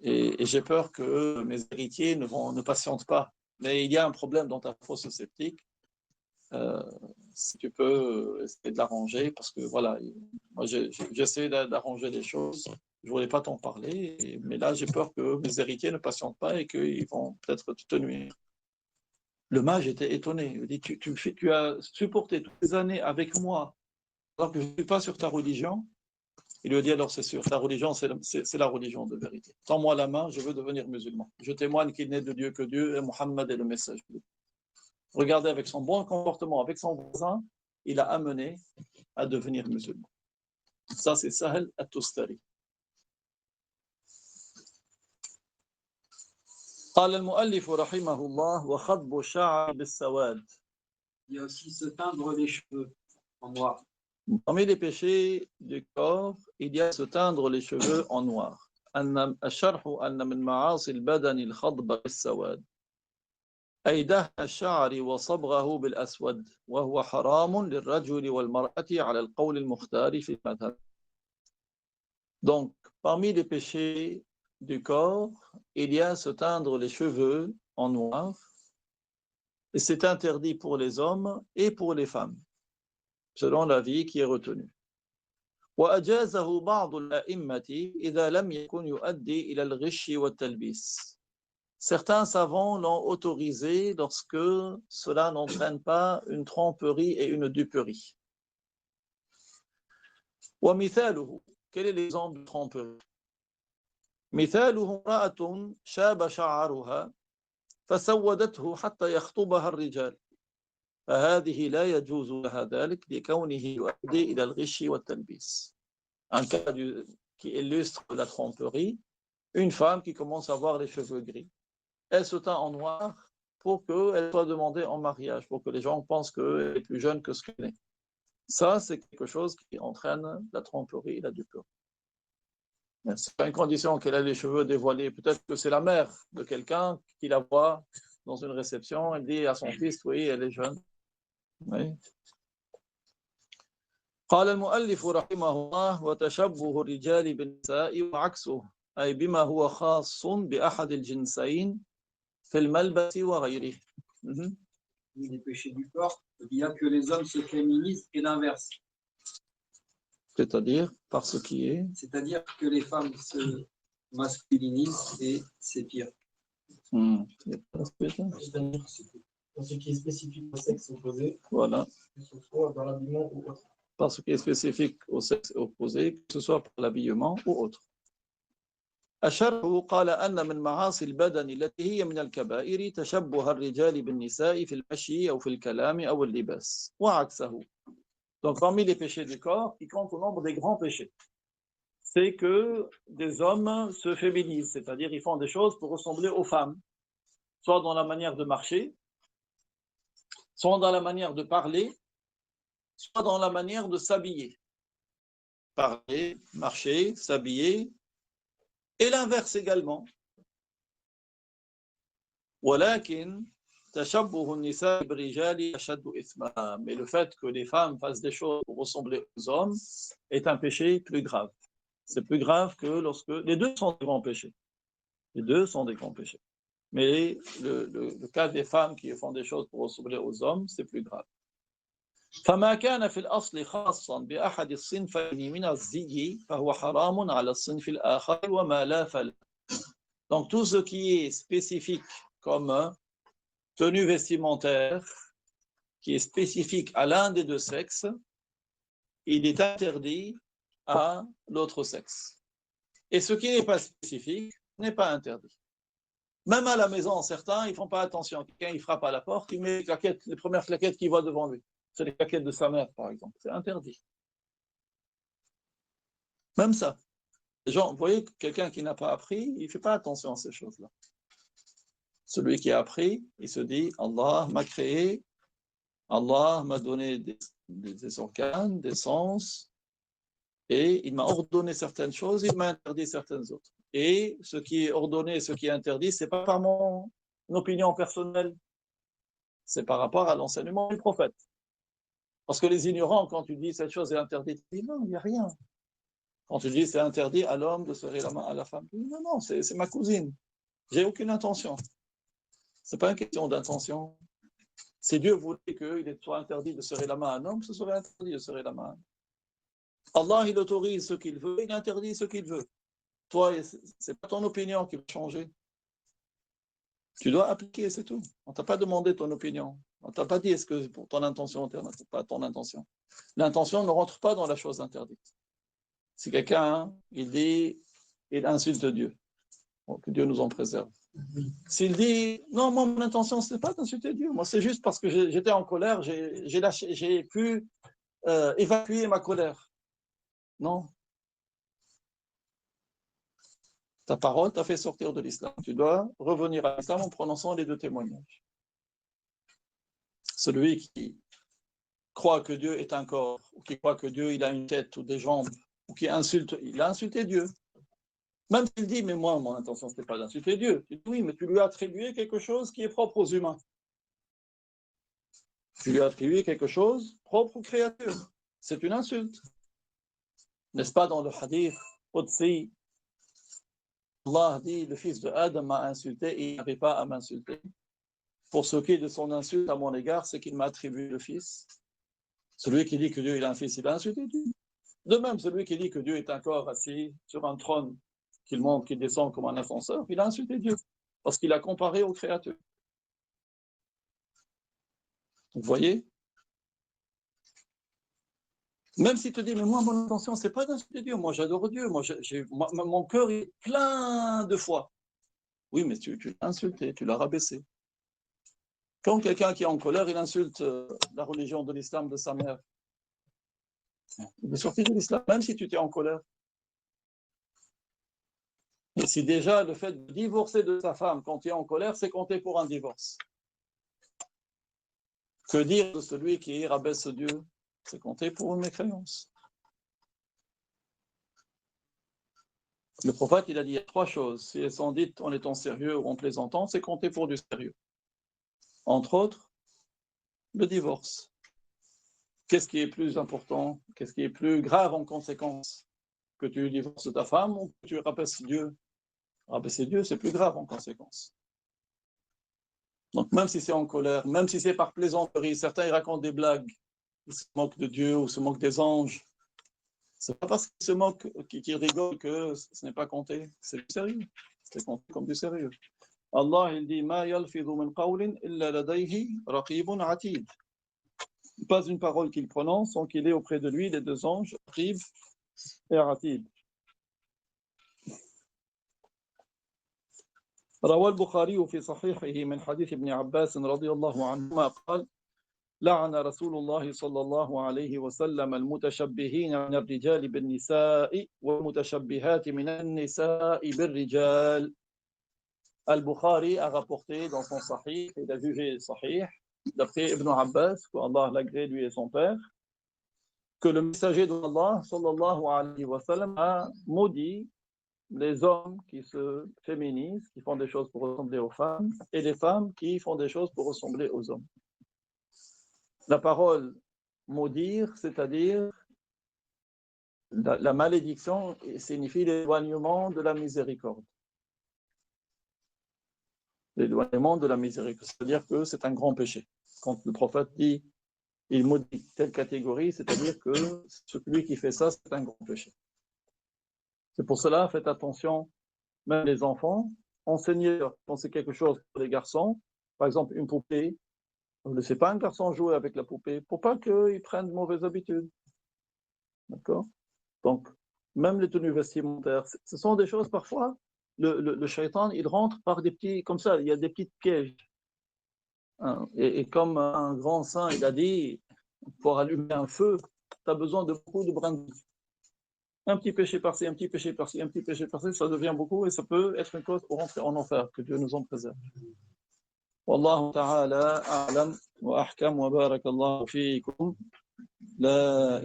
et j'ai peur que mes héritiers ne patientent pas. Mais il y a un problème dans ta fosse septique. Si tu peux essayer de l'arranger, parce que voilà, moi j'essaie d'arranger les choses. Je ne voulais pas t'en parler, mais là j'ai peur que mes héritiers ne patientent pas et qu'ils vont peut-être te nuire. Le mage était étonné. Il dit, tu as supporté toutes ces années avec moi alors que je ne suis pas sur ta religion. Il lui dit, alors c'est sûr, ta religion, c'est la religion de vérité. Tends-moi la main, je veux devenir musulman. Je témoigne qu'il n'est de Dieu que Dieu et Mohammed est le message de Dieu. Regardez, avec son bon comportement, avec son voisin, il a amené à devenir musulman. Ça, c'est Sahl at-Tustari. قال المؤلف رحمه الله وخضب الشعر بالسواد. Il y a aussi se teindre les cheveux en noir. Parmi les péchés du corps, il y a se teindre les cheveux en noir. الشرح أن من معاصي البدن الخضب بالسواد أي دهن الشعر وصبغه بالأسود وهو حرام للرجل والمرأة على القول المختار في المذهب. Donc, parmi les péchés du corps, il y a se teindre les cheveux en noir, et c'est interdit pour les hommes et pour les femmes, selon l'avis qui est retenu. وأجازه بعض الأئمة إذا لم يكن يؤدي إلى الغش والتلبيس. Certains savants l'ont autorisé lorsque cela n'entraîne pas une tromperie et une duperie. ومثاله, quel est l'exemple de tromperie? مثاله امرأة شاب شعرها فسودته حتى يخطبها الرجال فهذه لا يجوز لها ذلك لكونه يؤدي إلى الغش والتلبيس. Un cas qui illustre la tromperie, une femme qui commence à avoir les cheveux gris. Elle se teint en noir pour qu'elle soit demandée en mariage, pour que les gens pensent qu'elle est plus jeune que ce qu'elle est. Ça, c'est quelque chose qui entraîne la tromperie et la duperie. C'est pas une condition qu'elle ait les cheveux dévoilés. Peut-être que c'est la mère de quelqu'un qui la voit dans une réception. Elle dit à son fils, oui, elle est jeune. Oui. قال المؤلف رحمه الله وتشبه الرجال بالنساء وعكسه أي بما هو خاص بأحد الجنسين في الملبس وغيره. Les péchés du corps, il y a que les hommes se féminisent et l'inverse. C'est-à-dire par ce qui est. C'est-à-dire que les femmes se masculinisent et c'est pire. C'est-à-dire dans ce qui est spécifique au sexe opposé, Voilà. que ce soit dans l'habillement ou autre. Par ce qui est spécifique au sexe opposé, que ce soit pour l'habillement ou autre. الشرح قال أن من معاصي البدن التي هي من الكبائر تشبه الرجال بالنساء في المشي أو في الكلام أو اللباس وعكسه. Donc parmi les péchés du corps qui comptent au nombre des grands péchés, c'est que des hommes se féminisent, c'est-à-dire ils font des choses pour ressembler aux femmes, soit dans la manière de marcher, soit dans la manière de parler, soit dans la manière de s'habiller. Parler, marcher, s'habiller, et l'inverse également. ولكن تشبه النساء بالرجال أشد إثما. Mais le fait que les femmes fassent des choses pour ressembler aux hommes est un péché plus grave. C'est plus grave que lorsque... Les deux sont des grands péchés. Les deux sont des grands péchés. Mais le cas des femmes qui font des choses pour ressembler aux hommes, c'est plus grave. فما كان في الأصل خاصا بأحد الصنفين من الزي فهو حرام على الصنف الآخر وما لا فلا. Donc tout ce qui est spécifique comme tenue vestimentaire, qui est spécifique à l'un des deux sexes, il est interdit à l'autre sexe. Et ce qui n'est pas spécifique n'est pas interdit. Même à la maison, certains, ils ne font pas attention. Quelqu'un, il frappe à la porte, il met les premières claquettes qu'il voit devant lui. C'est les claquettes de sa mère, par exemple. C'est interdit. Même ça. Les gens, vous voyez, quelqu'un qui n'a pas appris, il ne fait pas attention à ces choses-là. Celui qui a appris, il se dit, Allah m'a créé, Allah m'a donné des organes, des sens, et il m'a ordonné certaines choses, il m'a interdit certaines autres. Et ce qui est ordonné et ce qui est interdit, ce n'est pas par mon opinion personnelle, c'est par rapport à l'enseignement du prophète. Parce que les ignorants, quand tu dis cette chose est interdite, ils disent non, il n'y a rien. Quand tu dis c'est interdit à l'homme de serrer la main à la femme, ils disent non, c'est ma cousine, j'ai aucune intention. Ce n'est pas une question d'intention. Si Dieu voulait qu'il soit interdit de serrer la main à un homme, ce serait interdit de serrer la main à un homme. Allah, il autorise ce qu'il veut, il interdit ce qu'il veut. Toi, ce n'est pas ton opinion qui va changer. Tu dois appliquer, c'est tout. On ne t'a pas demandé ton opinion. On ne t'a pas dit est-ce que pour ton intention, pas ton intention. L'intention ne rentre pas dans la chose interdite. Si quelqu'un, il dit, il insulte Dieu, bon, que Dieu nous en préserve. S'il dit, non, moi, mon intention, ce n'est pas d'insulter Dieu. Moi, c'est juste parce que j'étais en colère, j'ai pu évacuer ma colère. Non. Ta parole t'a fait sortir de l'islam. Tu dois revenir à l'islam en prononçant les deux témoignages. Celui qui croit que Dieu est un corps, ou qui croit que Dieu il a une tête ou des jambes, ou qui insulte, il a insulté Dieu. Même s'il dit, mais moi, mon intention, ce n'est pas d'insulter Dieu. Tu dis, oui, mais tu lui as attribué quelque chose qui est propre aux humains. Tu lui as attribué quelque chose propre aux créatures. C'est une insulte. N'est-ce pas dans le hadith Qudsi, Allah dit, le fils de Adam m'a insulté et il n'avait pas à m'insulter. Pour ce qui est de son insulte à mon égard, c'est qu'il m'a attribué le fils. Celui qui dit que Dieu est un fils, il a insulté Dieu. De même, celui qui dit que Dieu est un corps assis sur un trône, qu'il monte, qu'il descend comme un ascenseur, il a insulté Dieu, parce qu'il a comparé au Créateur. Vous voyez? Même si tu dis, mais moi, mon intention, ce n'est pas d'insulter Dieu, moi j'adore Dieu, mon cœur est plein de foi. Oui, mais tu l'as insulté, tu l'as rabaissé. Quand quelqu'un qui est en colère, il insulte la religion de l'islam de sa mère, il est sorti de l'islam, même si tu étais en colère. Et si déjà le fait de divorcer de sa femme quand tu es en colère, c'est compté pour un divorce. Que dire de celui qui rabaisse Dieu? C'est compté pour une mécréance. Le prophète, il a dit il y a trois choses. Si elles sont dites en étant sérieux ou en plaisantant, c'est compté pour du sérieux. Entre autres, le divorce. Qu'est-ce qui est plus important? Qu'est-ce qui est plus grave en conséquence? Que tu divorces ta femme ou que tu rabaisses Dieu? Rabaisser Dieu, c'est plus grave en conséquence. Donc même si c'est en colère, même si c'est par plaisanterie, certains ils racontent des blagues, ils se moquent de Dieu ou se moquent des anges. C'est pas parce qu'ils se moquent, qu'ils rigolent que ce n'est pas compté. C'est du sérieux. C'est compté comme du sérieux. Allah il dit Ma yalfidhu min qawlin illa ladayhi raqibun atid. Pas une parole qu'il prononce sans qu'il ait auprès de lui les deux anges, Raqib et Atid. روى البخاري في صحيحه من حديث ابن عباس رضي الله عنهما قال لعن رسول الله صلى الله عليه وسلم المتشبهين من الرجال بالنساء والمتشبهات من النساء بالرجال. Al-Bukhari a rapporté dans son Sahih, il a jugé Sahih, d'après Ibn Abbas, qu'Allah l'agrée lui et son père, que le messager d'Allah sallallahu alayhi wa sallam a maudit les hommes qui se féminisent, qui font des choses pour ressembler aux femmes, et les femmes qui font des choses pour ressembler aux hommes. La parole maudire, c'est-à-dire la malédiction, signifie l'éloignement de la miséricorde. L'éloignement de la miséricorde, c'est-à-dire que c'est un grand péché. Quand le prophète dit il maudit telle catégorie, c'est-à-dire que celui qui fait ça, c'est un grand péché. C'est pour cela, faites attention, même les enfants, enseignez-leur quand c'est quelque chose pour les garçons, par exemple une poupée, ne laissez pas un garçon jouer avec la poupée pour pas qu'il prenne de mauvaises habitudes. D'accord? Donc, même les tenues vestimentaires, ce sont des choses parfois, le shaitan, il rentre par des petits, comme ça, il y a des petits pièges. Hein, et comme un grand saint, il a dit, pour allumer un feu, tu as besoin de beaucoup de brindilles. Un petit péché par-ci, un petit péché par-ci, un petit péché par-ci, ça devient beaucoup et ça peut être une cause pour rentrer en enfer, que Dieu nous en préserve. Wallahu ta'ala a'lam wa ahkam wa barakallahu fiikum. La